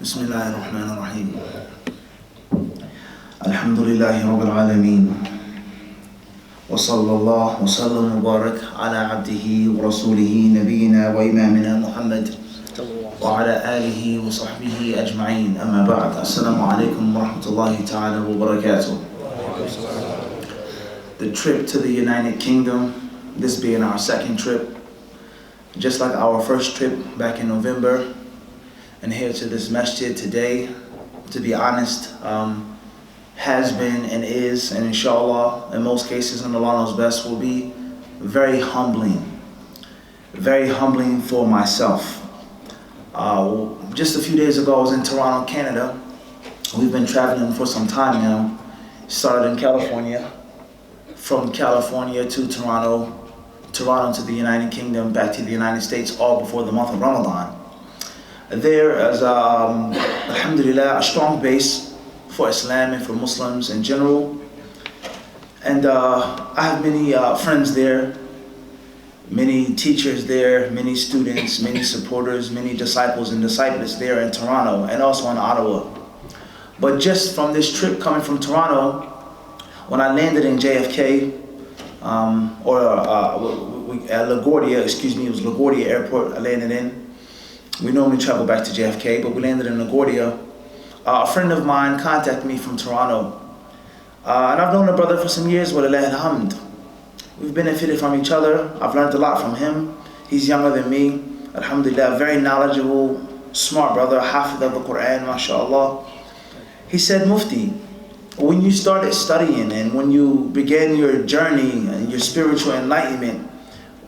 بسم الله الرحمن الرحيم الحمد لله رب العالمين وصلى الله وسلم وبارك على عبده ورسوله نبينا وإمامنا محمد وعلى آله وصحبه أجمعين أما بعد السلام عليكم ورحمة الله تعالى وبركاته. The trip to the United Kingdom, this being our second trip, just like our first trip back in November, and here to this Masjid today, to be honest, has been and is, and inshallah, in most cases, and Allah knows best, will be very humbling for myself. Just a few days ago, I was in Toronto, Canada. We've been traveling for some time now. Started in California, from California to Toronto, Toronto to the United Kingdom, back to the United States, all before the month of Ramadan. There is, alhamdulillah, a strong base for Islam and for Muslims in general. And I have many friends there, many teachers there, many students, many supporters, many disciples and disciples there in Toronto and also in Ottawa. But just from this trip coming from Toronto, when I landed in JFK, at LaGuardia, it was LaGuardia Airport I landed in. We normally travel back to JFK, but we landed in LaGuardia. A friend of mine contacted me from Toronto. And I've known the brother for some years, walillah alhamd. We've benefited from each other. I've learned a lot from him. He's younger than me. Alhamdulillah, very knowledgeable, smart brother, hafid of the Quran, mashallah. He said, Mufti, when you started studying and when you began your journey and your spiritual enlightenment,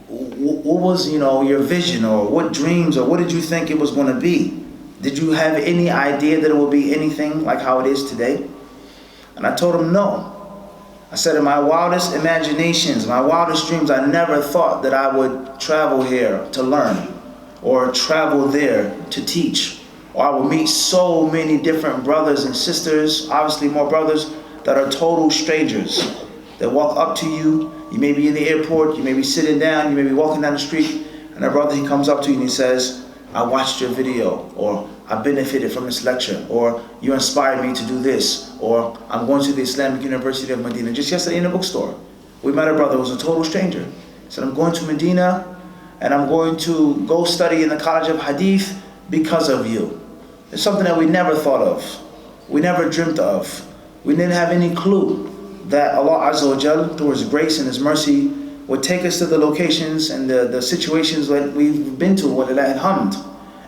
what was, your vision, or what dreams, or what did you think it was going to be? Did you have any idea that it would be anything like how it is today? And I told him no. I said in my wildest imaginations, my wildest dreams, I never thought that I would travel here to learn, or travel there to teach, or I would meet so many different brothers and sisters, obviously more brothers, that are total strangers, that walk up to you. You may be in the airport, you may be sitting down, you may be walking down the street, and a brother, he comes up to you and he says, I watched your video, or I benefited from this lecture, or you inspired me to do this, or I'm going to the Islamic University of Medina. Just yesterday in a bookstore, we met a brother who was a total stranger. He said, I'm going to Medina, and I'm going to go study in the College of Hadith because of you. It's something that we never thought of. We never dreamt of. We didn't have any clue that Allah Azza wa Jal, through His grace and His mercy, would take us to the locations and the situations that we've been to, walillah alhamd.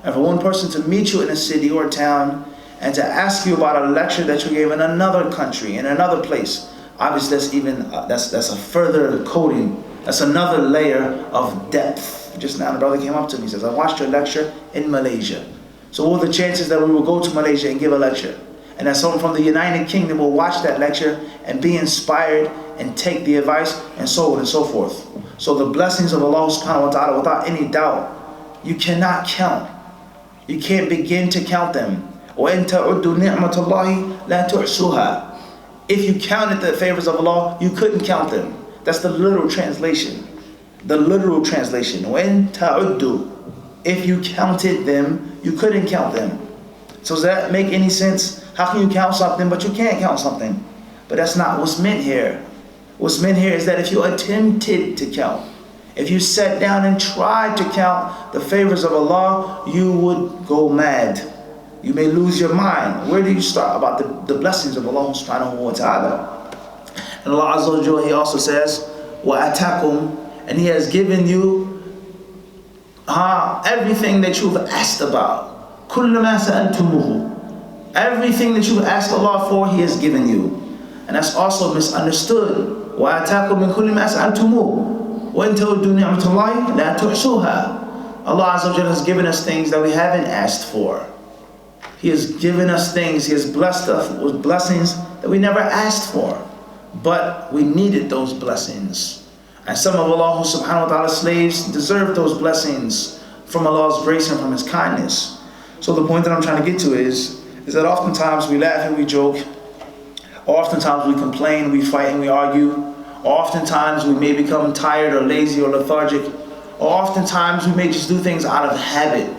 And for one person to meet you in a city or a town and to ask you about a lecture that you gave in another country, in another place, obviously that's a further coding, that's another layer of depth. Just now the brother came up to me and says, I watched your lecture in Malaysia. So what are the chances that we will go to Malaysia and give a lecture? And that someone from the United Kingdom will watch that lecture and be inspired and take the advice, and so on and so forth. So the blessings of Allah subhanahu wa ta'ala, without any doubt, you cannot count. You can't begin to count them. وَإِن تَعُدُّوا نِعْمَةَ اللَّهِ لَا تُحْصُوهَا. If you counted the favors of Allah, you couldn't count them. That's the literal translation. The literal translation. وَإِن تَعُدُّوا. If you counted them, you couldn't count them. So does that make any sense? How can you count something but you can't count something? But that's not what's meant here. What's meant here is that if you attempted to count, if you sat down and tried to count the favors of Allah, you would go mad. You may lose your mind. Where do you start about the blessings of Allah subhanahu wa ta'ala? And Allah Azza wa Jalla, He also says, وَأَتَاكُمْ, and He has given you everything that you've asked about. كُلُّ مَا سَأَلْتُمُهُ. Everything that you've asked Allah for, He has given you. And that's also misunderstood. وَآتَاكُمْ مِنْ كُلِّ مَا سَأَلْتُمُوهُ وَإِن تَعُدُّوا نِعْمَةَ اللَّهِ لَا تُحْصُوهَا. Allah Azza wa Jalla has given us things that we haven't asked for. He has given us things, He has blessed us with blessings that we never asked for. But we needed those blessings. And some of Allah subhanahu wa ta'ala's slaves deserve those blessings from Allah's grace and from His kindness. So the point that I'm trying to get to is that oftentimes we laugh and we joke, or oftentimes we complain, we fight and we argue, or oftentimes we may become tired or lazy or lethargic, or oftentimes we may just do things out of habit,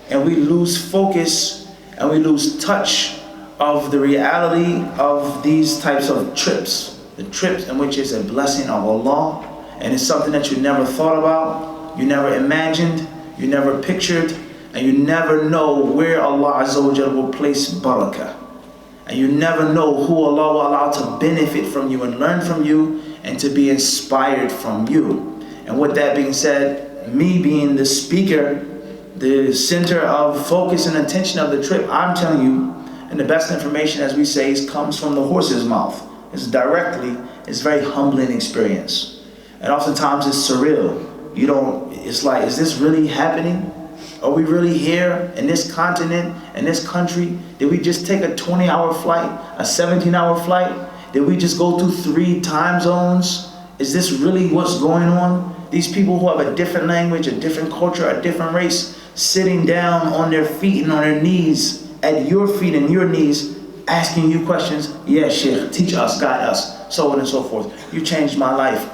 and we lose focus and we lose touch of the reality of these types of trips. The trips in which it's a blessing of Allah, and it's something that you never thought about, you never imagined, you never pictured, and you never know where Allah Azza wa Jalla will place barakah. And you never know who Allah will allow to benefit from you and learn from you and to be inspired from you. And with that being said, me being the speaker, the center of focus and attention of the trip, I'm telling you, and the best information, as we say, comes from the horse's mouth. It's a very humbling experience. And oftentimes it's surreal. It's like, is this really happening? Are we really here in this continent, in this country? Did we just take a 20-hour flight, a 17-hour flight? Did we just go through 3 time zones? Is this really what's going on? These people who have a different language, a different culture, a different race, sitting down on their feet and on their knees, at your feet and your knees, asking you questions. Yeah, Sheikh, teach us, guide us, so on and so forth. You changed my life.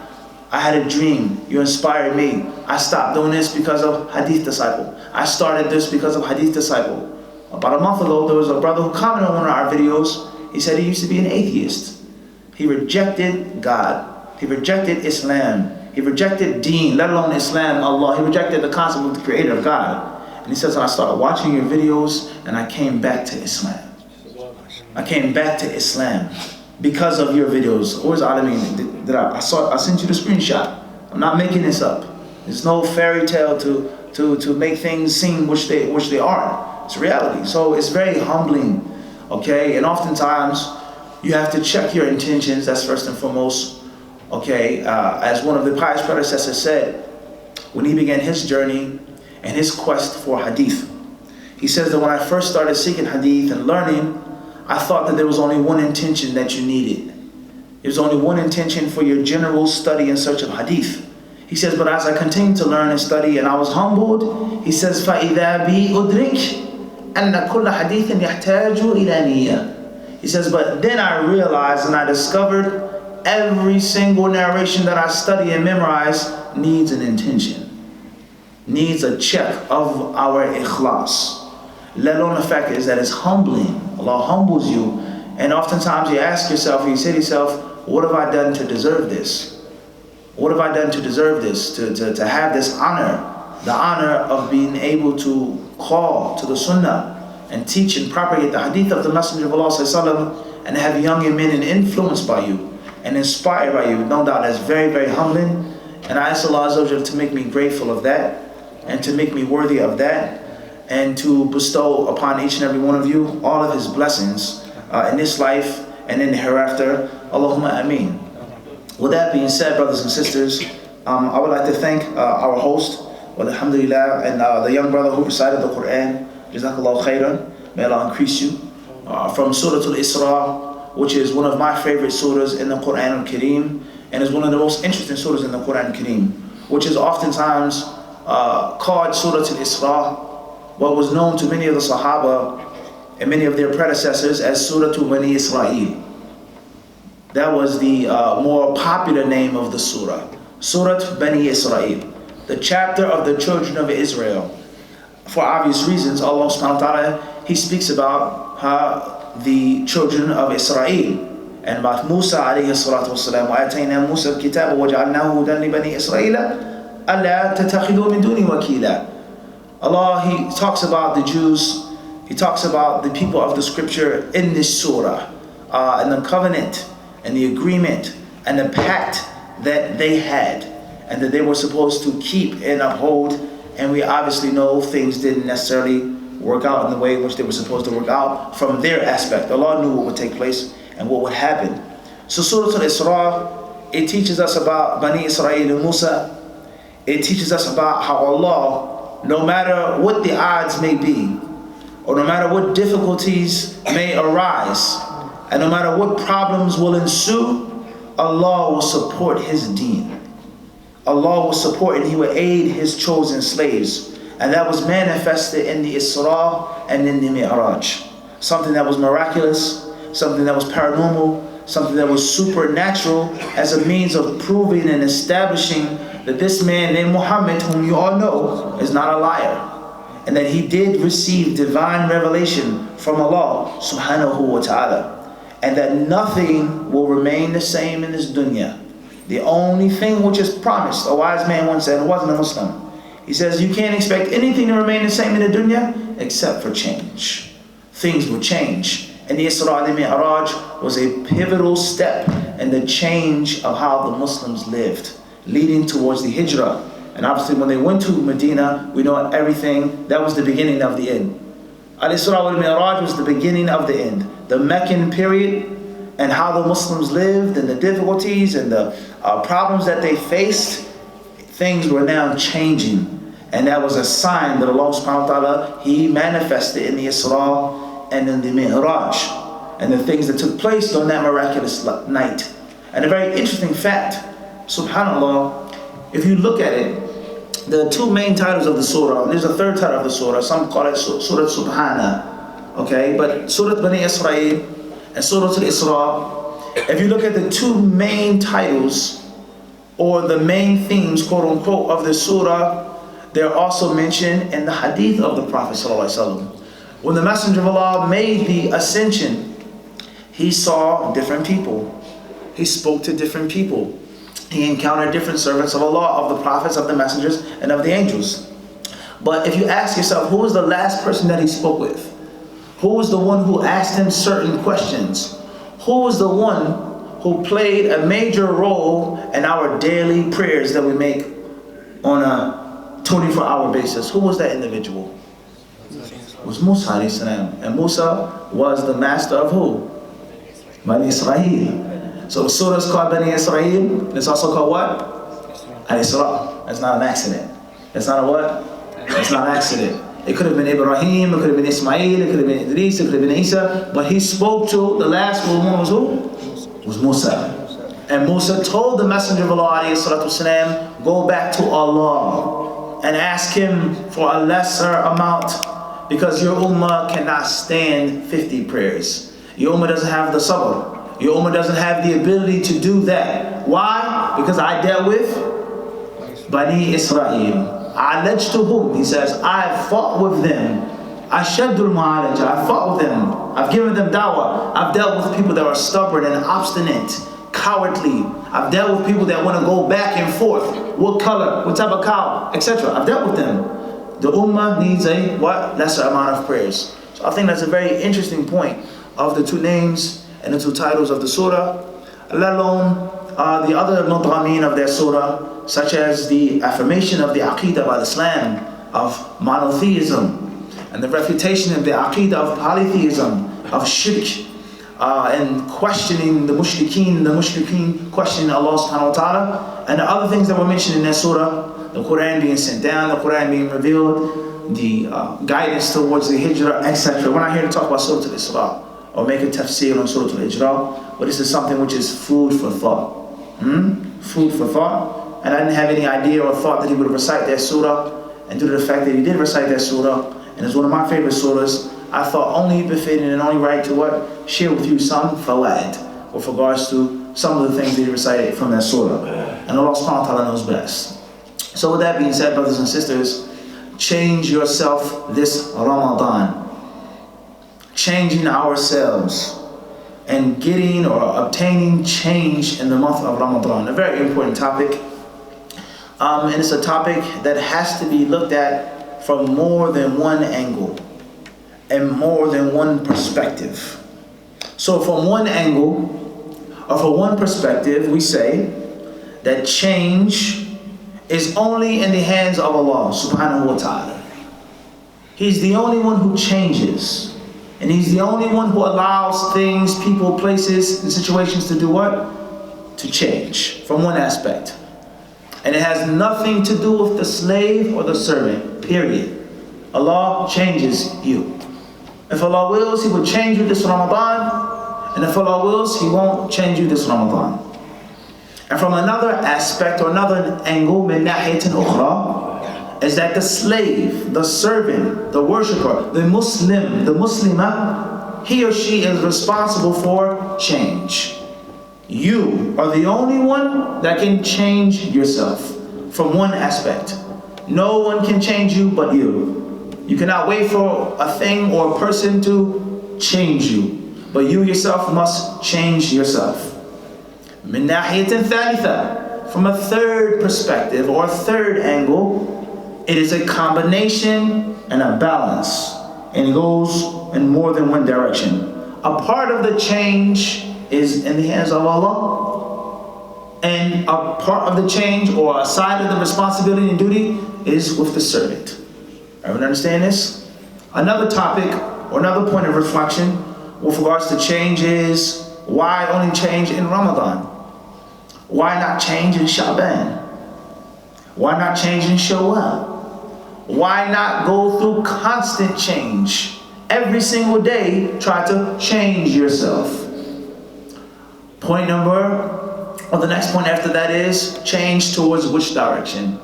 I had a dream. You inspired me. I stopped doing this because of HadithDisciple. I started this because of HadithDisciple. About a month ago, there was a brother who commented on one of our videos. He said he used to be an atheist. He rejected God. He rejected Islam. He rejected Deen, let alone Islam, Allah. He rejected the concept of the creator of God. And he says, I started watching your videos and I came back to Islam. I came back to Islam because of your videos. Where's Alameen? I sent you the screenshot. I'm not making this up. There's no fairy tale to make things seem which they aren't. It's reality. So it's very humbling, okay? And oftentimes you have to check your intentions. That's first and foremost, okay? As one of the pious predecessors said, when he began his journey and his quest for hadith, he says that when I first started seeking hadith and learning, I thought that there was only one intention that you needed. There was only one intention for your general study in search of hadith. He says, but as I continued to learn and study and I was humbled, he says, فَإِذَا بِي أُدْرِكْ أَنَّ كُلَّ حَدِيثٍ يَحْتَاجُ إِلَى نِيَّةٍ. He says, but then I realized and I discovered every single narration that I study and memorize needs an intention, needs a check of our ikhlas. Let alone the fact is that it's humbling. Allah humbles you, and oftentimes you ask yourself, you say to yourself, what have I done to deserve this? What have I done to deserve this? To have this honor, the honor of being able to call to the sunnah and teach and propagate the hadith of the Messenger of Allah sallallahu, and have young men and influenced by you and inspired by you. No doubt that's very, very humbling. And I ask Allah Azza wa Jalla to make me grateful of that and to make me worthy of that, and to bestow upon each and every one of you all of His blessings in this life and in the hereafter. Allahumma ameen. With that being said, brothers and sisters, I would like to thank our host, alhamdulillah, and the young brother who recited the Quran. Jazakallahu khairan. May Allah increase you. From Surah Al-Isra, which is one of my favorite surahs in the Quran al-Kareem, and is one of the most interesting surahs in the Quran al-Kareem, which is oftentimes called Surah Al-Isra, what was known to many of the Sahaba and many of their predecessors as Surah Bani Israel. That was the more popular name of the surah. Surah Bani Israel, the chapter of the children of Israel. For obvious reasons, Allah subhanahu wa ta'ala, He speaks about the children of Israel and about Musa alayhi salatu wasalam. وَآتَيْنَا مُوسَى الْكِتَابَ وَجَعَلْنَاهُ هُدًى لِبَنِي إِسْرَائِيلَ أَلَّا تَتَّخِذُوا مِن دُونِي وَكِيلًا. Allah, He talks about the Jews, He talks about the people of the scripture in this surah, and the covenant and the agreement and the pact that they had and that they were supposed to keep and uphold. And we obviously know things didn't necessarily work out in the way in which they were supposed to work out from their aspect. Allah knew what would take place and what would happen. So Surah Al-Isra, it teaches us about Bani Israel and Musa. It teaches us about how Allah, no matter what the odds may be, or no matter what difficulties may arise, and no matter what problems will ensue, Allah will support His deen. Allah will support and He will aid His chosen slaves. And that was manifested in the Isra and in the Mi'raj. Something that was miraculous, something that was paranormal, something that was supernatural, as a means of proving and establishing that this man named Muhammad, whom you all know, is not a liar. and that he did receive divine revelation from Allah subhanahu wa ta'ala, and that nothing will remain the same in this dunya. The only thing which is promised, a wise man once said, who wasn't a Muslim, he says, you can't expect anything to remain the same in the dunya except for change. Things will change. And the Isra and the Mi'raj was a pivotal step in the change of how the Muslims lived, leading towards the Hijrah. And obviously when they went to Medina, we know everything, that was the beginning of the end. Al-Isra wal-Mi'raj was the beginning of the end. The Meccan period and how the Muslims lived and the difficulties and the problems that they faced, things were now changing. And that was a sign that Allah subhanahu wa ta'ala, He manifested in the Isra and in the Mi'raj, and the things that took place on that miraculous night. And a very interesting fact, subhanAllah, if you look at it, the two main titles of the surah, there's a third title of the surah, some call it Surah Subhana, okay? But Surah Bani Israel and Surah Al-Isra, if you look at the two main titles, or the main themes, quote unquote, of the surah, they're also mentioned in the hadith of the Prophet ﷺ. When the Messenger of Allah made the ascension, he saw different people. He spoke to different people. He encountered different servants of Allah, of the prophets, of the messengers, and of the angels. But if you ask yourself, who was the last person that he spoke with? Who was the one who asked him certain questions? Who was the one who played a major role in our daily prayers that we make on a 24-hour basis? Who was that individual? It was Musa alayhi salam. And Musa was the master of who? Bani Israel. So the surah is called Bani Israel. It's also called what? Al-Isra. That's not an accident. That's not a what? It's not an accident. It could have been Ibrahim, it could have been Ismail, it could have been Idris, it could have been Isa. But he spoke to, the last one was who? It was Musa. And Musa told the Messenger of Allah alayhi salatu wasalam, go back to Allah and ask him for a lesser amount, because your ummah cannot stand 50 prayers. Your ummah doesn't have the sabr. Your ummah doesn't have the ability to do that. Why? Because I dealt with Bani Israel. Alajtuhum, he says, I fought with them. Ashaddul mu'alaja, I fought with them. I've given them dawah. I've dealt with people that are stubborn and obstinate, cowardly. I've dealt with people that want to go back and forth. What color, what type of cow, etc. I've dealt with them. The ummah needs a what? Lesser amount of prayers. So I think that's a very interesting point of the two names and the two titles of the surah, let alone the other madghameen of their surah, such as the affirmation of the aqidah of Islam, of monotheism, and the refutation of the aqidah of polytheism, of shirk, and questioning the mushrikeen questioning Allah subhanahu wa ta'ala, and the other things that were mentioned in that surah, the Quran being sent down, the Quran being revealed, the guidance towards the hijrah, etc. We're not here to talk about Surah Al-Isra or make a tafsir on Surah Al-Hijrah, but this is something which is food for thought. Food for thought. And I didn't have any idea or thought that he would recite that surah, and due to the fact that he did recite that surah, and it's one of my favorite surahs, I thought only befitting and only right to what? Share with you some fawaid with regards to some of the things that he recited from that surah. And Allah subhanahu wa ta'ala knows best. So with that being said, brothers and sisters, change yourself this Ramadan. Changing ourselves and getting or obtaining change in the month of Ramadan. A very important topic. And it's a topic that has to be looked at from more than one angle and more than one perspective. So from one angle or from one perspective, we say that change is only in the hands of Allah subhanahu wa ta'ala. He's the only one who changes. And He's the only one who allows things, people, places, and situations to do what? To change from one aspect. And it has nothing to do with the slave or the servant, period. Allah changes you. If Allah wills, He will change you this Ramadan. And if Allah wills, He won't change you this Ramadan. And from another aspect or another angle, min nahiyatin ukhra, is that the slave, the servant, the worshipper, the Muslim, the Muslimah, he or she is responsible for change. You are the only one that can change yourself from one aspect. No one can change you but you. You cannot wait for a thing or a person to change you, but you yourself must change yourself. من ناحية ثالثة, from a third perspective or a third angle, it is a combination and a balance, and it goes in more than one direction. A part of the change is in the hands of Allah, and a part of the change or a side of the responsibility and duty is with the servant. Everyone understand this? Another topic or another point of reflection with regards to change is, why only change in Ramadan? Why not change in Sha'ban? Why not change in Shawwal? Why not go through constant change? Every single day, try to change yourself. Point number, or the next point after that is, change towards which direction?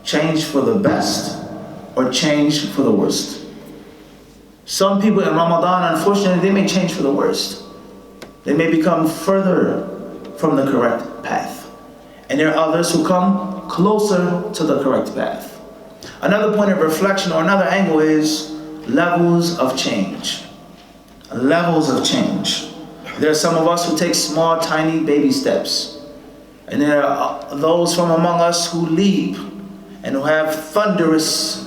Change for the best or change for the worst? Some people in Ramadan, unfortunately, they may change for the worst. They may become further from the correct path. And there are others who come closer to the correct path. Another point of reflection or another angle is levels of change. Levels of change. There are some of us who take small, tiny baby steps. And there are those from among us who leap and who have thunderous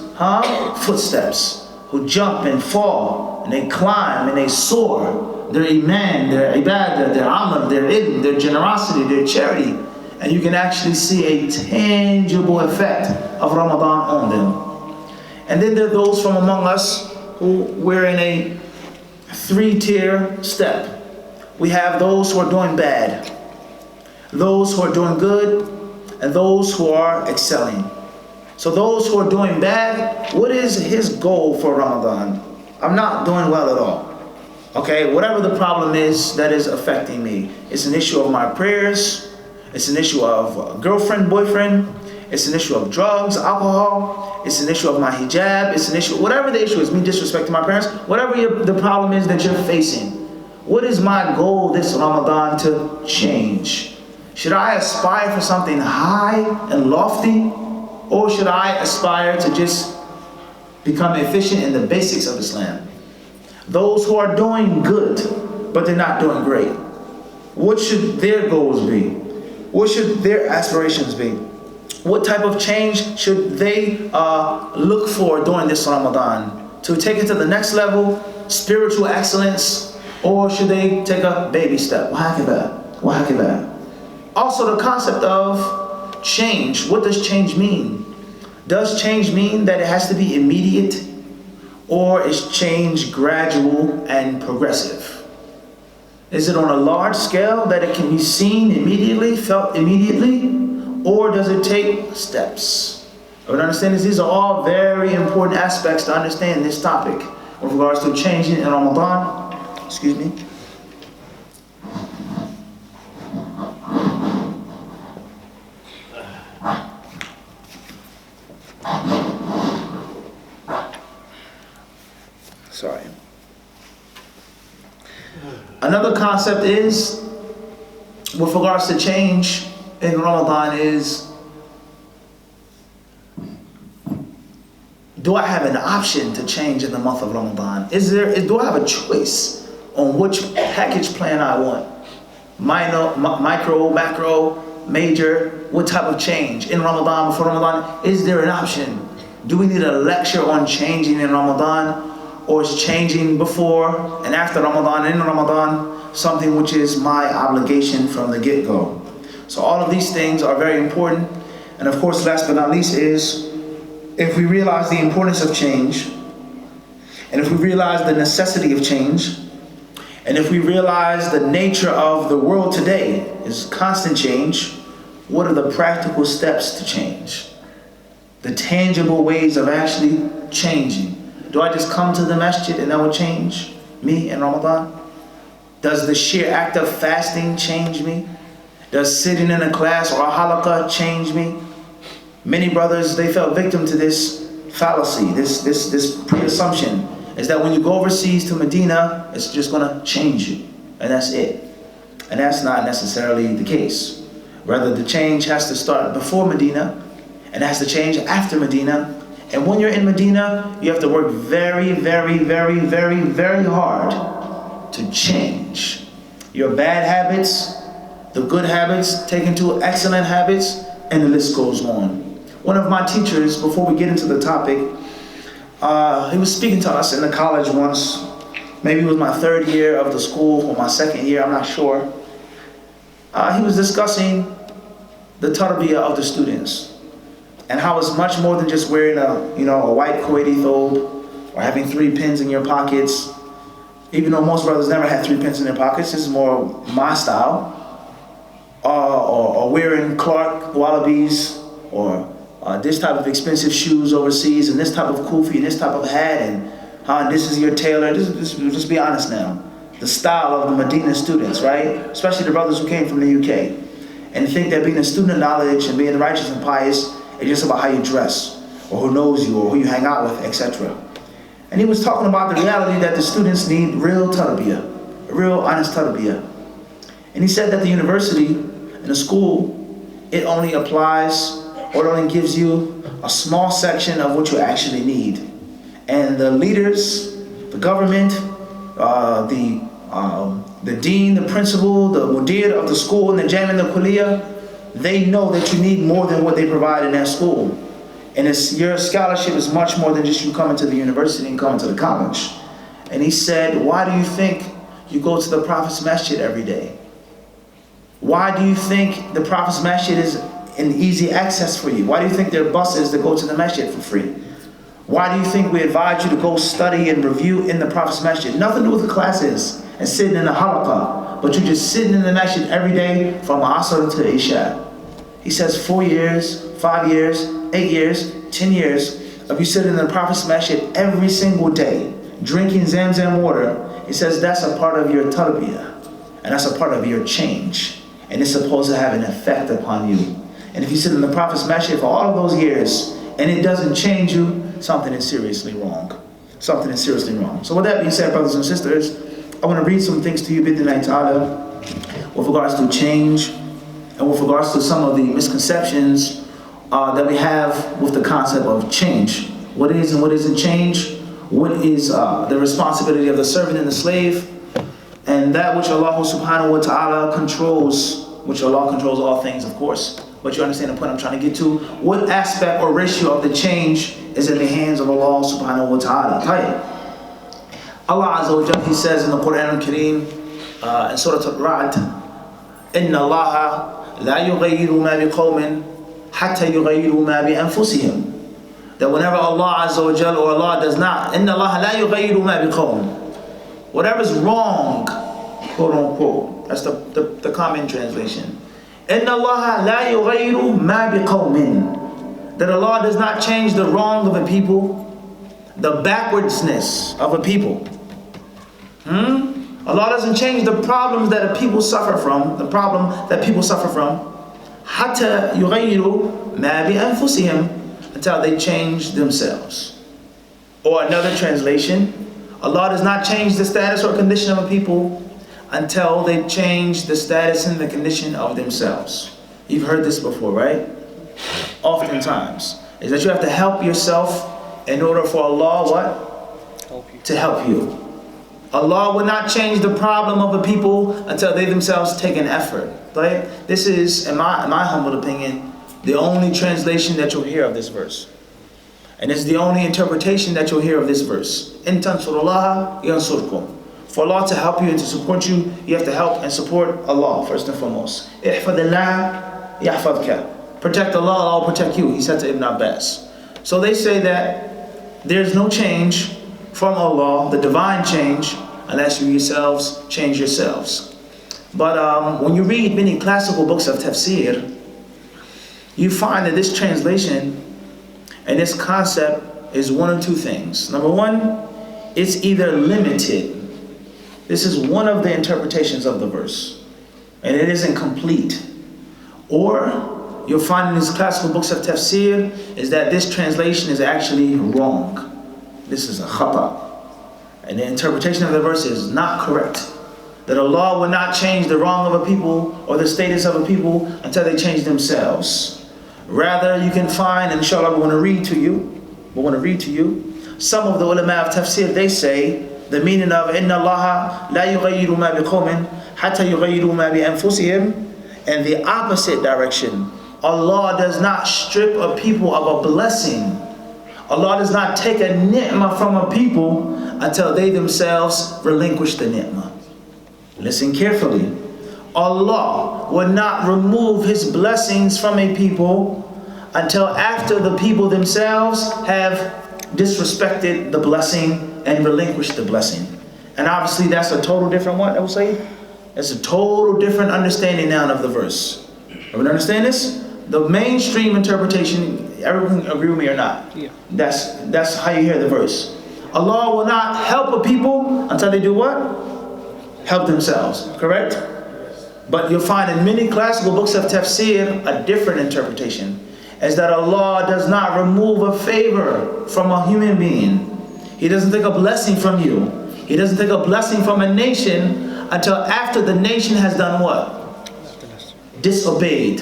footsteps, who jump and fall, and they climb and they soar. Their iman, their ibadah, their amal, their ilm, their generosity, their charity. And you can actually see a tangible effect of Ramadan on them. And then there are those from among us who we're in a three-tier step. We have those who are doing bad, those who are doing good, and those who are excelling. So those who are doing bad, what is his goal for Ramadan? I'm not doing well at all. Okay, whatever the problem is that is affecting me. It's an issue of my prayers. It's an issue of girlfriend, boyfriend. It's an issue of drugs, alcohol. It's an issue of my hijab. It's an issue, whatever the issue is, me disrespecting my parents. Whatever the problem is that you're facing. What is my goal this Ramadan to change? Should I aspire for something high and lofty? Or should I aspire to just become efficient in the basics of Islam? Those who are doing good, but they're not doing great, what should their goals be? What should their aspirations be? What type of change should they look for during this Ramadan? To take it to the next level, spiritual excellence, or should they take a baby step? Also the concept of change. What does change mean? Does change mean that it has to be immediate? Or is change gradual and progressive? Is it on a large scale that it can be seen immediately, felt immediately? Or does it take steps? I would understand this. These are all very important aspects to understand this topic with regards to changing in Ramadan. Excuse me. Sorry. Another concept is, with regards to change in Ramadan, is, do I have an option to change in the month of Ramadan? Do I have a choice on which package plan I want? Minor, micro, macro, major, what type of change in Ramadan, before Ramadan? Is there an option? Do we need a lecture on changing in Ramadan? Or is changing before and after Ramadan, in Ramadan, something which is my obligation from the get-go? So all of these things are very important. And of course, last but not least is, if we realize the importance of change, and if we realize the necessity of change, and if we realize the nature of the world today is constant change, what are the practical steps to change? The tangible ways of actually changing. Do I just come to the masjid and that will change me in Ramadan? Does the sheer act of fasting change me? Does sitting in a class or a halaqah change me? Many brothers, they fell victim to this fallacy, this pre-assumption, is that when you go overseas to Medina, it's just going to change you, and that's it. And that's not necessarily the case. Rather, the change has to start before Medina, and has to change after Medina, And when you're in Medina, you have to work very, very, very, very, very hard to change your bad habits, the good habits, take into excellent habits, and the list goes on. One of my teachers, before we get into the topic, he was speaking to us in the college once. Maybe it was my third year of the school or my second year, I'm not sure. He was discussing the tarbiyah of the students and how it's much more than just wearing a white Kuwaiti thobe or having 3 pins in your pockets. Even though most brothers never had 3 pins in their pockets, this is more my style. Or wearing Clark Wallabies, or this type of expensive shoes overseas, and this type of kufi, and this type of hat, and this is your tailor. Just be honest now. The style of the Medina students, right? Especially the brothers who came from the UK. And think that being a student of knowledge and being righteous and pious is just about how you dress, or who knows you, or who you hang out with, etc. And he was talking about the reality that the students need real tarbiyah, real honest tarbiyah. And he said that the university and the school, it only applies, or it only gives you a small section of what you actually need. And the leaders, the government, the dean, the principal, the mudir of the school, and the jam and the kuliya, they know that you need more than what they provide in that school. And your scholarship is much more than just you coming to the university and coming to the college. And he said, why do you think you go to the Prophet's Masjid every day? Why do you think the Prophet's Masjid is an easy access for you? Why do you think there are buses that go to the Masjid for free? Why do you think we advise you to go study and review in the Prophet's Masjid? Nothing to do with the classes and sitting in the halaqah, but you're just sitting in the Masjid every day from Asr to Isha. He says 4 years, 5 years, 8 years, 10 years of you sitting in the Prophet's Masjid every single day, drinking Zamzam water. He says that's a part of your tarbiyah, and that's a part of your change. And it's supposed to have an effect upon you. And if you sit in the Prophet's Masjid for all of those years and it doesn't change you, something is seriously wrong. Something is seriously wrong. So with that being said, brothers and sisters, I want to read some things to you, bid'nillahi ta'ala, with regards to change and with regards to some of the misconceptions that we have with the concept of change. What is and what isn't change? What is the responsibility of the servant and the slave? And that which Allah subhanahu wa ta'ala controls, which Allah controls all things, of course. But you understand the point I'm trying to get to? What aspect or ratio of the change is in the hands of Allah subhanahu wa ta'ala? Allah Azza wa Jalla, He says in the Quran al-Kareem, in Surah Al-Ra'd, إِنَّ اللَّهَ لَا يُغَيِّرُ مَا بِقَوْمٍ حَتَّى يُغَيِّرُوا مَا بِأَنفُسِهِمْ. That whenever Allah Azza wa Jalla, or Allah does not, إِنَّ اللَّهَ لَا يُغَيِّرُ مَا بِقَوْمٍ, whatever's wrong, quote unquote, that's the common translation. إِنَّ اللَّهَ لَا يُغَيِّرُ مَا بِقَوْمٍ, that Allah does not change the wrong of a people, the backwardsness of a people. Allah doesn't change the problems that a people suffer from, the problem that people suffer from, حَتَّى يُغَيِّرُوا مَا بِأَنفُسِهِمْ, until they change themselves. Or another translation, Allah does not change the status or condition of a people until they change the status and the condition of themselves. You've heard this before, right? Oftentimes, is that you have to help yourself in order for Allah, what? To help you. Allah will not change the problem of a people until they themselves take an effort. Right? This is, in my humble opinion, the only translation that you'll hear of this verse. And it's the only interpretation that you'll hear of this verse. In tansurullaha yansurkum. For Allah to help you and to support you, you have to help and support Allah first and foremost. Ihfadillah yahfadka. Protect Allah, Allah will protect you, he said to Ibn Abbas. So they say that there's no change from Allah, the divine change, unless you yourselves change yourselves. But when you read many classical books of tafsir, you find that this translation and this concept is one of two things. Number one, it's either limited. This is one of the interpretations of the verse, and it isn't complete. Or you'll find in these classical books of tafsir is that this translation is actually wrong. This is a khata. And the interpretation of the verse is not correct. That Allah will not change the wrong of a people or the status of a people until they change themselves. Rather, you can find, inshallah, I'm going to read to you I want to read to you. Some of the ulama of tafsir, they say the meaning of إِنَّ اللَّهَ لَا يُغَيِّرُ مَا بِقَوْمٍ حَتَّى يُغَيِّرُوا مَا بِأَنفُسِهِمْ. And the opposite direction. Allah does not strip a people of a blessing. Allah does not take a ni'mah from a people until they themselves relinquish the ni'mah. Listen carefully. Allah will not remove His blessings from a people until after the people themselves have disrespected the blessing and relinquished the blessing. And obviously that's a total different what I will say? It's a total different understanding now of the verse. Everyone understand this? The mainstream interpretation, everyone agree with me or not? Yeah. That's how you hear the verse. Allah will not help a people until they do what? Help themselves, correct? But you'll find in many classical books of tafsir a different interpretation. Is that Allah does not remove a favor from a human being. He doesn't take a blessing from you. He doesn't take a blessing from a nation until after the nation has done what? Disobeyed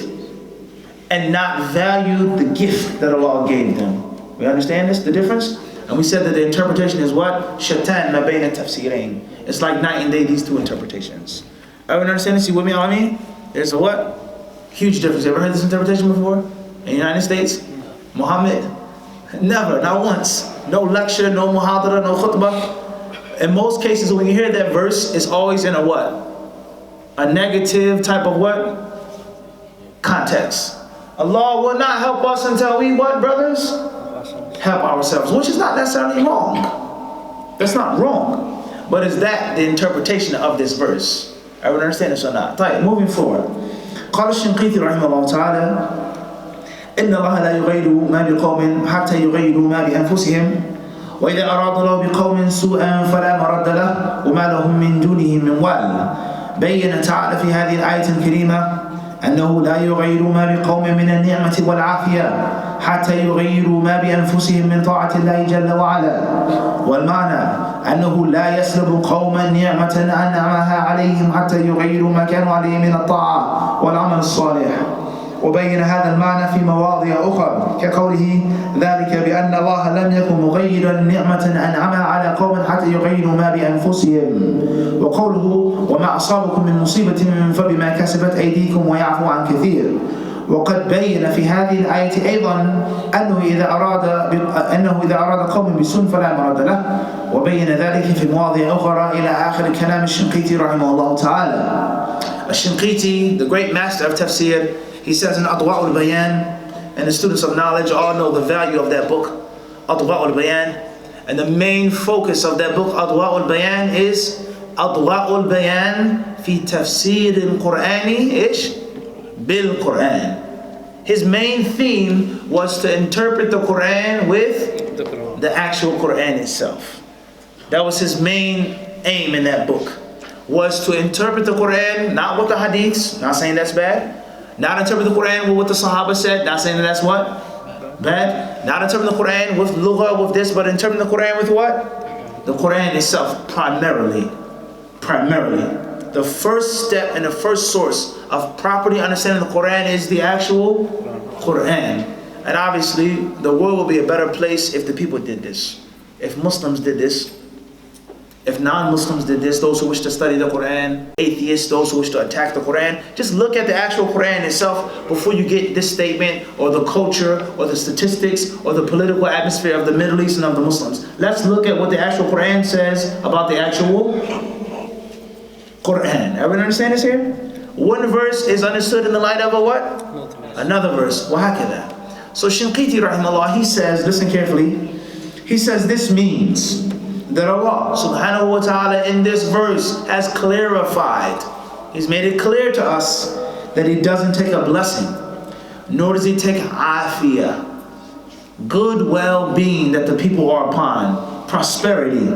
and not valued the gift that Allah gave them. We understand this, the difference? And we said that the interpretation is what? Shatan ma bayna tafsirain. It's like night and day, these two interpretations. Everyone understand this? You with me, I mean? There's a what? Huge difference. You ever heard this interpretation before? In the United States? Muhammad? Never, not once. No lecture, no muhadara, no khutbah. In most cases, when you hear that verse, it's always in a what? A negative type of what? Context. Allah will not help us until we what, brothers? Help ourselves, which is not necessarily wrong. That's not wrong. But is that the interpretation of this verse? Everyone understand this or not? Right, moving forward. قال الشنقيطي رحمه الله تعالى إن الله لا يغير ما بقوم حتى يغيروا ما بأنفسهم وإذا أراد الله بقوم سوءا فلا مرد له وما لهم من دونه من وال. بين تعالى في هذه الآية الكريمة أنه لا يغير ما بقوم من النعمة والعافية حتى يغيروا ما بأنفسهم من طاعة الله جل وعلا. والمعنى أنه لا يسلب قوما نعمة أنعمها عليهم حتى يغيروا ما كانوا عليه من الطاعة والعمل الصالح. وبين هذا المعنى في مواضع أخرى كقوله ذلك بأن الله لم يكن مغيرا نعمة أنعمها على قوم حتى يغيروا ما بأنفسهم. وقوله وما أصابكم من مصيبة فبما كسبت أيديكم ويعفو عن كثير. وقد بين في هذه الآية أيضا أنه إذا أراد قوم بسوء فلا مرد له. وبين ذلك في مواضع أخرى إلى آخر كلام الشنقيطي رحمه الله تعالى. الشنقيطي, the great master of tafsir, he says in Adwa'ul Bayan, and the students of knowledge all know the value of that book, Adwa'ul Bayan. And the main focus of that book, Adwa'ul Bayan, is Adwa'ul Bayan fi tafsir al-Qur'ani ish bil-Qur'an. His main theme was to interpret the Qur'an with the actual Qur'an itself. That was his main aim in that book, was to interpret the Qur'an, not with the hadiths, not saying that's bad. Not interpret the Quran with what the Sahaba said, not saying that that's what? Bad. Not interpret the Quran with lugha, with this, but interpret the Quran with what? The Quran itself, primarily. The first step and the first source of properly understanding the Quran is the actual Quran. And obviously, the world will be a better place if the people did this. If Muslims did this. If non-Muslims did this, those who wish to study the Quran, atheists, those who wish to attack the Quran, just look at the actual Quran itself before you get this statement or the culture or the statistics or the political atmosphere of the Middle East and of the Muslims. Let's look at what the actual Quran says about the actual Quran. Everyone understand this here? One verse is understood in the light of a what? Another verse. وهكذا. So Shinqiti rahimahullah, he says, listen carefully, he says this means that Allah subhanahu wa ta'ala in this verse has clarified, He's made it clear to us that He doesn't take a blessing, nor does He take afiyah, good well-being that the people are upon, prosperity.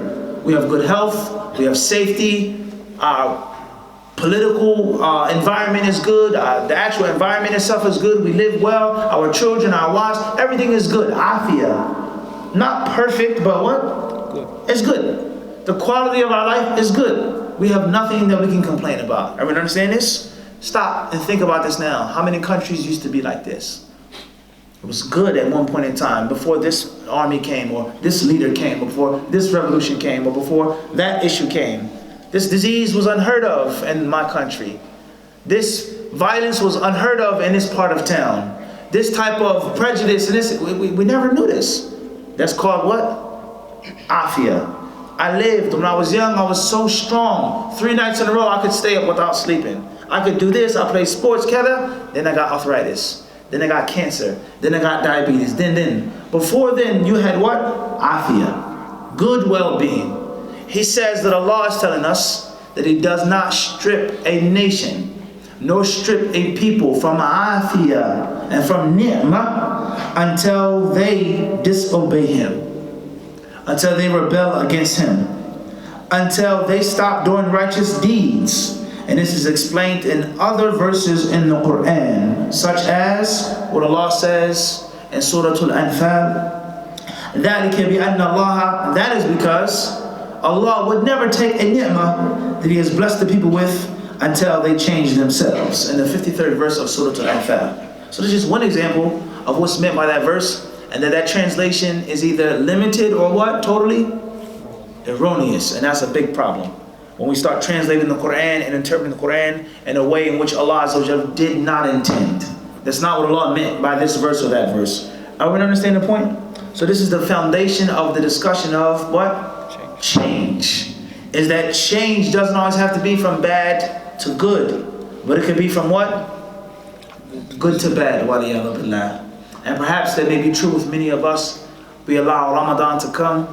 We have good health, we have safety, our political environment is good, the actual environment itself is good, we live well, our children, our wives, everything is good, afiyah. Not perfect, but what? It's good. The quality of our life is good. We have nothing that we can complain about. Everyone understand this? Stop and think about this now. How many countries used to be like this? It was good at one point in time, before this army came, or this leader came, or before this revolution came, or before that issue came. This disease was unheard of in my country. This violence was unheard of in this part of town. This type of prejudice, and we never knew this. That's called what? Afia. I lived, when I was young, I was so strong. 3 nights in a row, I could stay up without sleeping. I could do this, I played sports, then I got arthritis. Then I got cancer. Then I got diabetes. Then. Before then, you had what? Afia. Good well-being. He says that Allah is telling us that He does not strip a nation, nor strip a people from afia and from ni'mah until they disobey Him, until they rebel against Him, until they stop doing righteous deeds. And this is explained in other verses in the Quran, such as what Allah says in Surah Al-Anfal, that is because Allah would never take a ni'mah that He has blessed the people with until they change themselves. In the 53rd verse of Surah Al-Anfal. So this is just one example of what's meant by that verse, and that translation is either limited or what? Totally erroneous. And that's a big problem. When we start translating the Quran and interpreting the Quran in a way in which Allah Azza wa Jalla did not intend. That's not what Allah meant by this verse or that verse. Are we understanding the point? So this is the foundation of the discussion of what? Change. Is that change doesn't always have to be from bad to good, but it could be from what? Good to bad. Waliyadu billah. And perhaps that may be true with many of us. We allow Ramadan to come.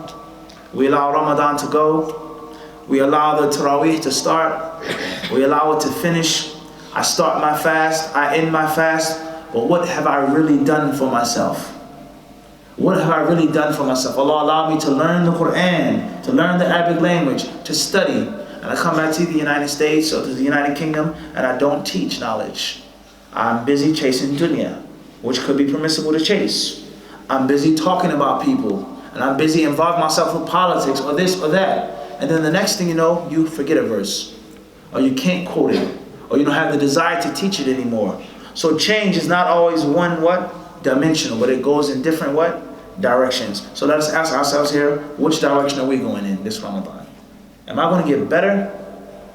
We allow Ramadan to go. We allow the Taraweeh to start. We allow it to finish. I start my fast. I end my fast. But what have I really done for myself? What have I really done for myself? Allah allowed me to learn the Quran, to learn the Arabic language, to study. And I come back to the United States or to the United Kingdom and I don't teach knowledge. I'm busy chasing dunya, which could be permissible to chase. I'm busy talking about people. And I'm busy involving myself with politics or this or that. And then the next thing you know, you forget a verse. Or you can't quote it. Or you don't have the desire to teach it anymore. So change is not always one what? Dimensional, but it goes in different what? Directions. So let us ask ourselves here, which direction are we going in this Ramadan? Am I going to get better?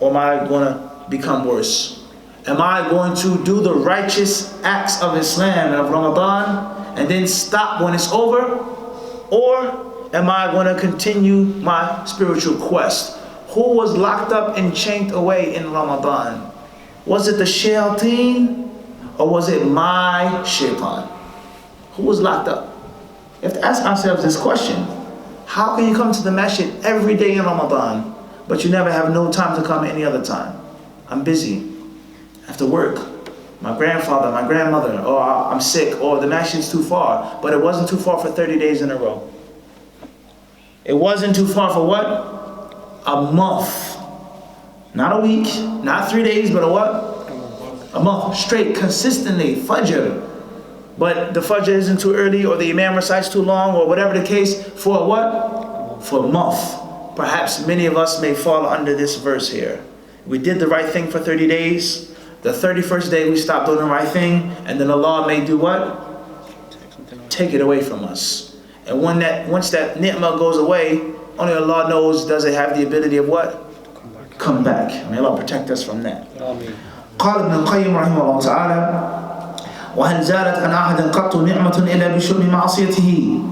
Or am I going to become worse? Am I going to do the righteous acts of Islam and of Ramadan and then stop when it's over? Or am I going to continue my spiritual quest? Who was locked up and chained away in Ramadan? Was it the shayateen or was it my shaitan? Who was locked up? We have to ask ourselves this question. How can you come to the masjid every day in Ramadan, but you never have no time to come any other time? I'm busy. I have to work. My grandfather, my grandmother, or I'm sick, or the masjid's too far. But it wasn't too far for 30 days in a row. It wasn't too far for what? A month. Not a week, not 3 days, but a what? A month, straight, consistently, Fajr. But the Fajr isn't too early, or the Imam recites too long, or whatever the case, for what? For a month. Perhaps many of us may fall under this verse here. We did the right thing for 30 days. The 31st day we stopped doing the right thing, and then Allah may do what? Take it away from us. And once that ni'mah goes away, only Allah knows, does it have the ability of what? Come back. May Allah protect us from that. قال ابن القيم رحمه الله تعالى: وهل زالت عن أحد قط نعمة إلا بشؤم معصيته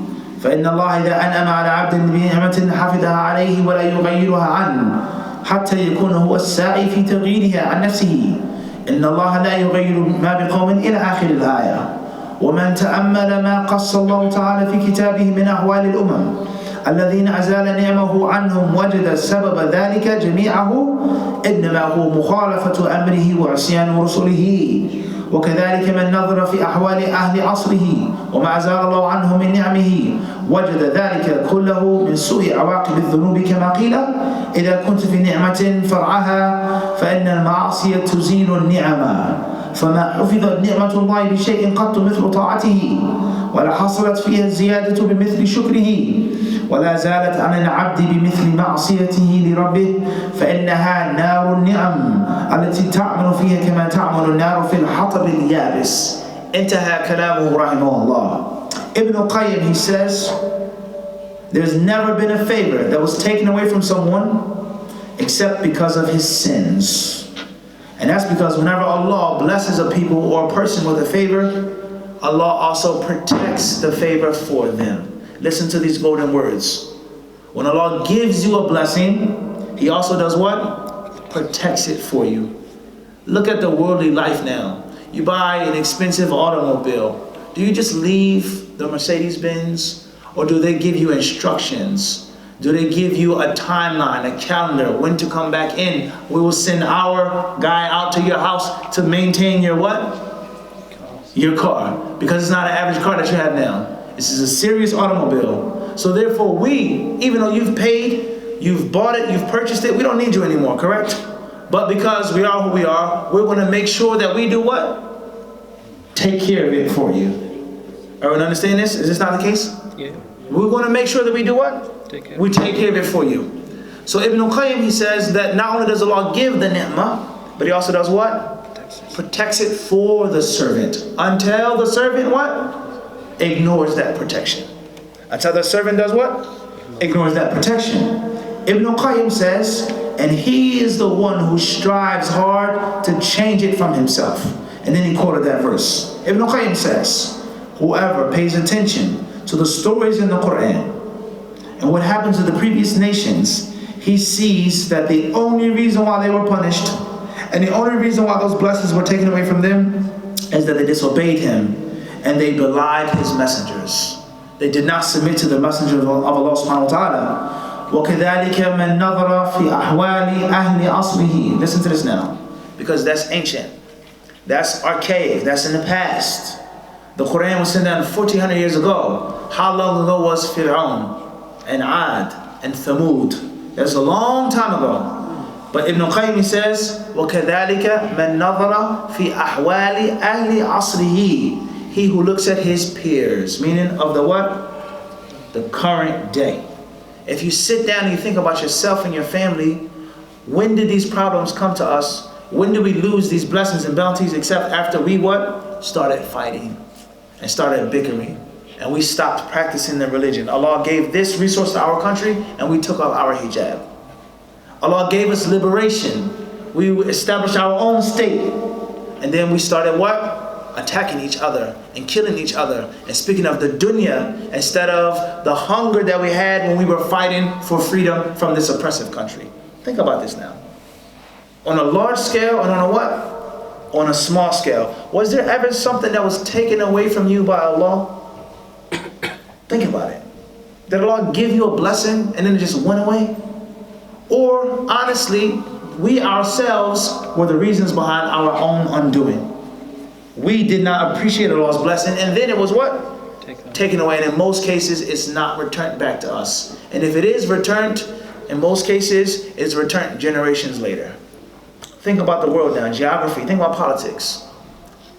فإن الله إذا أنعم على عبد بنعمة حفظها عليه ولا يغيرها عنه حتى يكون هو الساعي في تغييرها عن نفسه إن الله لا يغير ما بقوم إلى آخر الآية. ومن تأمل ما قص الله تعالى في كتابه من أحوال الأمم الذين أزال نعمه عنهم وجد سبب ذلك جميعه إنما هو مخالفة أمره وعصيان رسله. وكذلك من نظر في أحوال أهل عصره وما أزال الله عنه من نعمه وجد ذلك كله من سوء عواقب الذنوب كما قيل إذا كنت في نعمة فرعها فإن المعاصي تزيل النعم فما حفظت نعمة الله بشيء قط مثل طاعته ولا حصلت فيها الزيادة بمثل شكره ولا زالت عن العبد بمثل معصيته لربه فإنها نار النعم التي تعمل فيها كما تعمل النار في الحطب اليابس. Intaha kalamuhu rahimahullah. Ibn Qayyim, he says, there's never been a favor that was taken away from someone except because of his sins. And that's because whenever Allah blesses a people or a person with a favor, Allah also protects the favor for them. Listen to these golden words. When Allah gives you a blessing, He also does what? Protects it for you. Look at the worldly life now. You buy an expensive automobile. Do you just leave the Mercedes-Benz? Or do they give you instructions? Do they give you a timeline, a calendar, when to come back in? We will send our guy out to your house to maintain your what? Your car. Because it's not an average car that you have now. This is a serious automobile. So therefore we, even though you've paid, you've bought it, you've purchased it, we don't need you anymore, correct? But because we are who we are, we're going to make sure that we do what? Take care of it for you. Everyone understand this? Is this not the case? Yeah. We're going to make sure that we do what? We take care of it for you. So Ibn Qayyim, he says that not only does Allah give the ni'mah, but He also does what? Protects it for the servant. Until the servant what? Ignores that protection. Until the servant does what? Ignores that protection. Ibn Qayyim says, and he is the one who strives hard to change it from himself. And then he quoted that verse. Ibn Qayyim says, whoever pays attention to the stories in the Quran and what happens to the previous nations, he sees that the only reason why they were punished and the only reason why those blessings were taken away from them is that they disobeyed Him and they belied His messengers. They did not submit to the messenger of Allah subhanahu wa ta'ala. وَكَذَلِكَ مَنْ نَظَرَ فِي أَحْوَالِ أَهْلِ أَصْلِهِ. Listen to this now, because that's ancient. That's archaic. That's in the past. The Quran was sent down 1400 years ago. How long ago was Fir'aun and Ad and Thamud? That's a long time ago. But Ibn Qayyim says, وَكَذَلِكَ مَنْ نَظَرَ فِي أَحْوَالِ أَهْلِ عَصْرِهِ. He who looks at his peers, meaning of the what? The current day. If you sit down and you think about yourself and your family, when did these problems come to us? When did we lose these blessings and bounties except after we what? Started fighting and started bickering. And we stopped practicing the religion. Allah gave this resource to our country and we took off our hijab. Allah gave us liberation. We established our own state. And then we started what? Attacking each other and killing each other and speaking of the dunya instead of the hunger that we had when we were fighting for freedom from this oppressive country. Think about this now. On a large scale and on a what? On a small scale. Was there ever something that was taken away from you by Allah? Think about it. Did Allah give you a blessing and then it just went away? Or honestly, we ourselves were the reasons behind our own undoing. We did not appreciate Allah's blessing and then it was what? Taken away. And in most cases, it's not returned back to us. And if it is returned, in most cases, it's returned generations later. Think about the world now, geography, think about politics.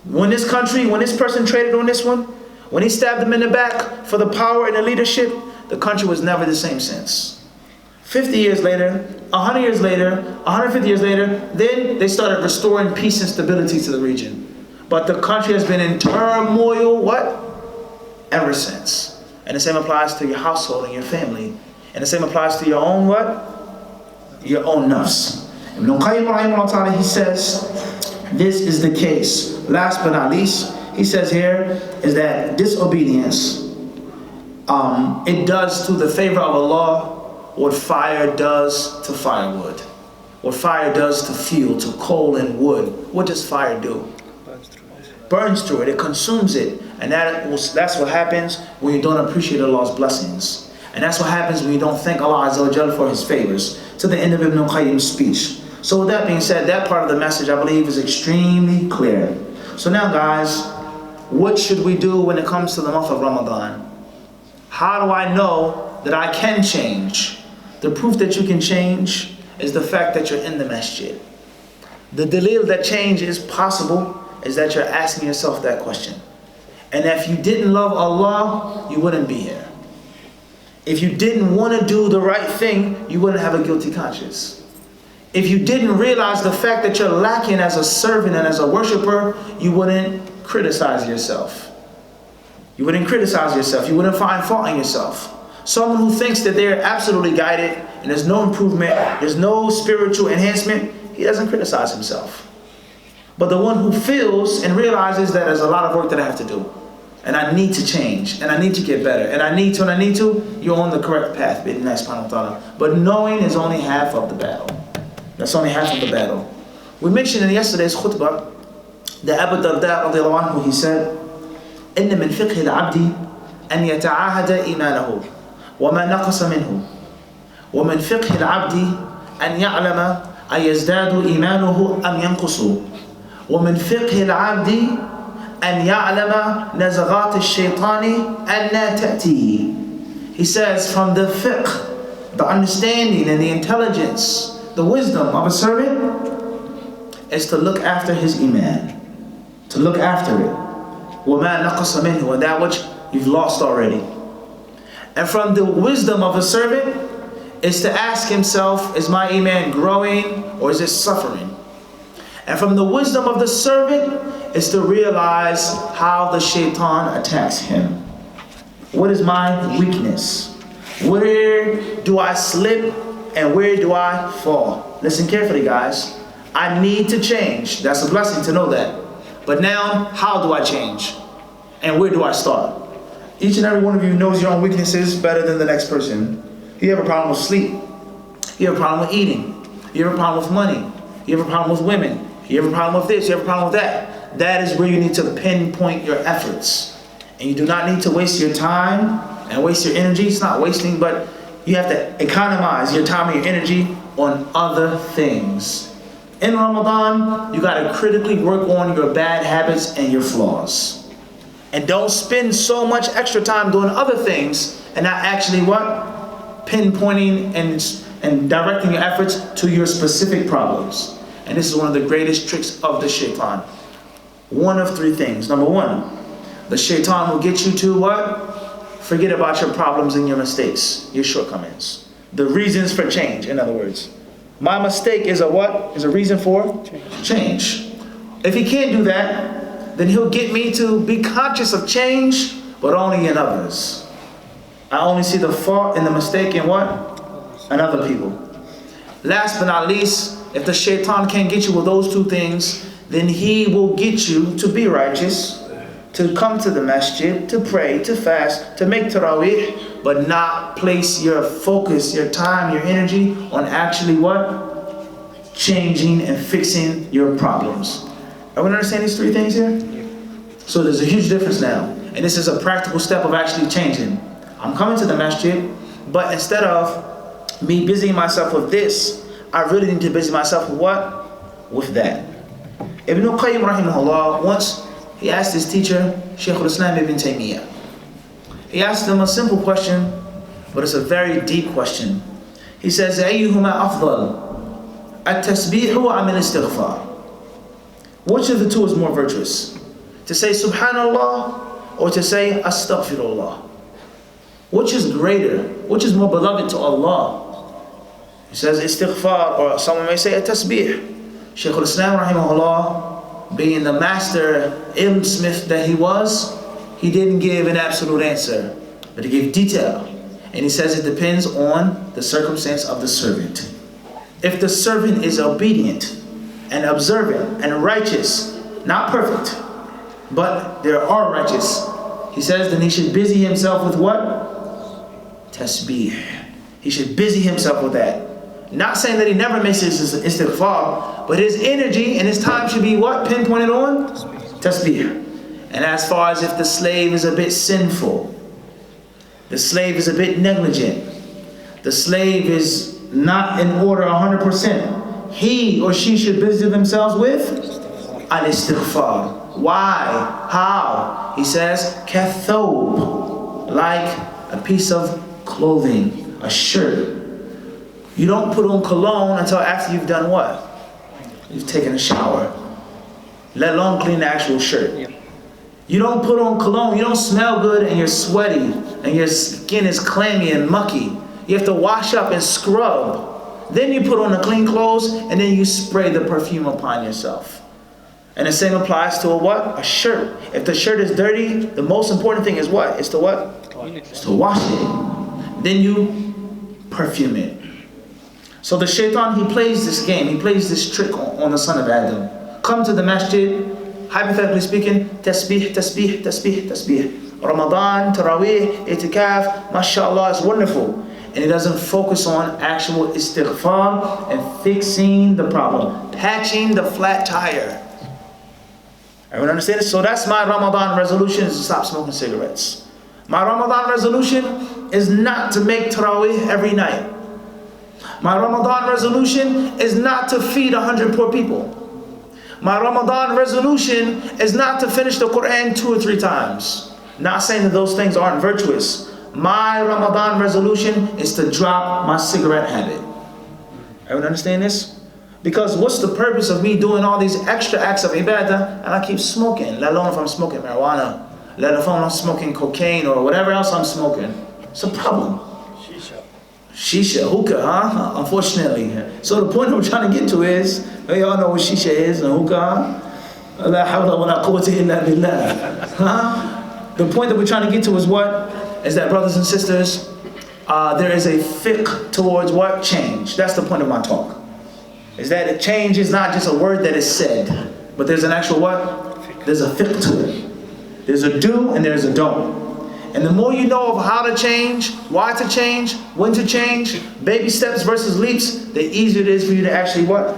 When this country, when this person traded on this one, when he stabbed them in the back for the power and the leadership, the country was never the same since. 50 years later, 100 years later, 150 years later, then they started restoring peace and stability to the region. But the country has been in turmoil, what? Ever since. And the same applies to your household and your family. And the same applies to your own what? Your own nafs. Ibn Qayyim, he says, this is the case. Last but not least, he says here, is that disobedience, it does to the favor of Allah what fire does to firewood. What fire does to fuel, to coal and wood. What does fire do? Burns through it, it consumes it. And that's what happens when you don't appreciate Allah's blessings. And that's what happens when you don't thank Allah Azza wa Jalla for His favors. To the end of Ibn Qayyim's speech. So with that being said, that part of the message I believe is extremely clear. So now guys, what should we do when it comes to the month of Ramadan? How do I know that I can change? The proof that you can change is the fact that you're in the masjid. The dalil that change is possible is that you're asking yourself that question. And if you didn't love Allah, you wouldn't be here. If you didn't want to do the right thing, you wouldn't have a guilty conscience. If you didn't realize the fact that you're lacking as a servant and as a worshiper, you wouldn't criticize yourself. You wouldn't criticize yourself. You wouldn't find fault in yourself. Someone who thinks that they're absolutely guided and there's no improvement, there's no spiritual enhancement, he doesn't criticize himself. But the one who feels and realizes that there's a lot of work that I have to do, and I need to change, and I need to get better, and I need to, you're on the correct path, but knowing is only half of the battle. That's only half of the battle. We mentioned in yesterday's khutbah that Abu Darda radiallahu anhu, he said, إن من فقه العبد أن يتعاهد إيمانه وما نقص منه ومن فقه العبد أن يعلم أن يزداد إيمانه أم ينقص ومن فقه العبد أن يعلم نزغات الشيطان أن تأتيه. He says, from the fiqh, the understanding and the intelligence, the wisdom of a servant is to look after his iman, to look after it. وَمَا نَقَصَ مِنْهُ, and that which you've lost already. And from the wisdom of a servant is to ask himself, is my iman growing or is it suffering? And from the wisdom of the servant is to realize how the shaitan attacks him. What is my weakness? Where do I slip and where do I fall? Listen carefully, guys. I need to change. That's a blessing to know that. But now, how do I change? And where do I start? Each and every one of you knows your own weaknesses better than the next person. You have a problem with sleep. You have a problem with eating. You have a problem with money. You have a problem with women. You have a problem with this. You have a problem with that. That is where you need to pinpoint your efforts. And you do not need to waste your time and waste your energy. It's not wasting, but you have to economize your time and your energy on other things. In Ramadan, you got to critically work on your bad habits and your flaws. And don't spend so much extra time doing other things and not actually what? Pinpointing and directing your efforts to your specific problems. And this is one of the greatest tricks of the shaitan. One of three things. Number one, the shaitan will get you to what? Forget about your problems and your mistakes, your shortcomings. The reasons for change, in other words. My mistake is a what? Is a reason for change. If he can't do that, then he'll get me to be conscious of change, but only in others. I only see the fault and the mistake in what? In other people. Last but not least, if the shaitan can't get you with those two things, then he will get you to be righteous, to come to the masjid, to pray, to fast, to make tarawih, but not place your focus, your time, your energy on actually what? Changing and fixing your problems. Everyone understand these three things here? So there's a huge difference now. And this is a practical step of actually changing. I'm coming to the masjid, but instead of me busying myself with this, I really need to busy myself with what? With that. Ibn Qayyim rahimahullah, once he asked his teacher, Shaykh al-Islam ibn Taymiyyah. He asked him a simple question, but it's a very deep question. He says, أَيُّهُمَا أَفْضَلُ التَّسْبِيحُ أَمِ الْإِسْتِغْفَارُ? Which of the two is more virtuous? To say Subhanallah or to say Astaghfirullah? Which is greater? Which is more beloved to Allah? He says Istighfar, or someone may say a Tasbih. Shaykh al-Islam rahimahullah, being the master ilm smith that he was, he didn't give an absolute answer, but he gave detail. And he says it depends on the circumstance of the servant. If the servant is obedient and observant and righteous, not perfect, but there are righteous, he says then he should busy himself with what? Tasbih. He should busy himself with that. Not saying that he never misses his istighfar, but his energy and his time should be what? Pinpointed on? Tasbih. And as far as if the slave is a bit sinful, the slave is a bit negligent, the slave is not in order 100%, he or she should busy themselves with al-istighfar. Why? How? He says, kathob, like a piece of clothing, a shirt. You don't put on cologne until after you've done what? You've taken a shower. Let alone clean the actual shirt. Yeah. You don't put on cologne, you don't smell good and you're sweaty and your skin is clammy and mucky. You have to wash up and scrub. Then you put on the clean clothes and then you spray the perfume upon yourself. And the same applies to a what? A shirt. If the shirt is dirty, the most important thing is what? Is to what? Is to wash it. Then you perfume it. So the shaitan, he plays this game. He plays this trick on the son of Adam. Come to the masjid, hypothetically speaking, tasbih, tasbih, tasbih, tasbih. Ramadan, Taraweeh, Itikaf, mashallah, is wonderful. And he doesn't focus on actual istighfar and fixing the problem, patching the flat tire. Everyone understand this? So that's my Ramadan resolution, is to stop smoking cigarettes. My Ramadan resolution is not to make Taraweeh every night. My Ramadan resolution is not to feed 100 poor people. My Ramadan resolution is not to finish the Quran 2 or 3 times. Not saying that those things aren't virtuous. My Ramadan resolution is to drop my cigarette habit. Everyone understand this? Because what's the purpose of me doing all these extra acts of ibadah and I keep smoking, let alone if I'm smoking marijuana, let alone if I'm smoking cocaine or whatever else I'm smoking. It's a problem. Shisha, hookah, huh? Unfortunately. So the point that we're trying to get to is, we all know what shisha is and hookah. La hawla wa la quwwata illa billah. Huh? The point that we're trying to get to is what? Is that, brothers and sisters, there is a fiqh towards what? Change. That's the point of my talk. Is that change is not just a word that is said, but there's an actual what? There's a fiqh to it. There's a do and there's a don't. And the more you know of how to change, why to change, when to change, baby steps versus leaps, the easier it is for you to actually what?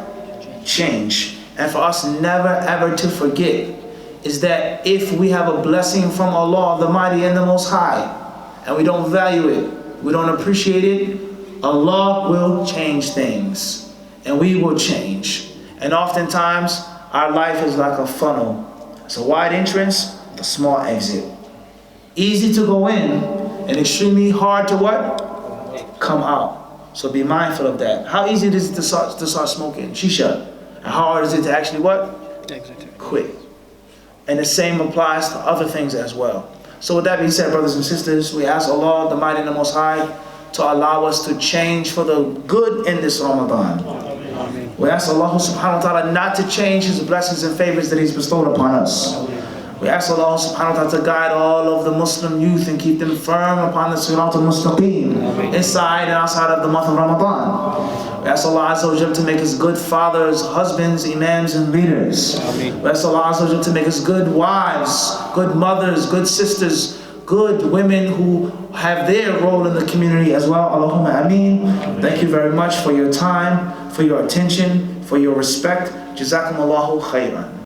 Change. And for us never ever to forget is that if we have a blessing from Allah, the Mighty and the Most High, and we don't value it, we don't appreciate it, Allah will change things. And we will change. And oftentimes, our life is like a funnel. It's a wide entrance, with a small exit. Easy to go in, and extremely hard to what? Come out. So be mindful of that. How easy it is to start smoking shisha? And how hard is it to actually what? Quit. And the same applies to other things as well. So with that being said, brothers and sisters, we ask Allah, the Mighty and the Most High, to allow us to change for the good in this Ramadan. Amen. We ask Allah subhanahu wa ta'ala not to change His blessings and favors that He's bestowed upon us. We ask Allah subhanahu wa ta'ala to guide all of the Muslim youth and keep them firm upon the Sirat al-Mustaqim, inside and outside of the month of Ramadan. We ask Allah Azza wa Jalla to make us good fathers, husbands, imams, and leaders. We ask Allah Azza wa Jalla to make us good wives, good mothers, good sisters, good women who have their role in the community as well. Allahumma ameen. Thank you very much for your time, for your attention, for your respect. Jazakumullahu khairan.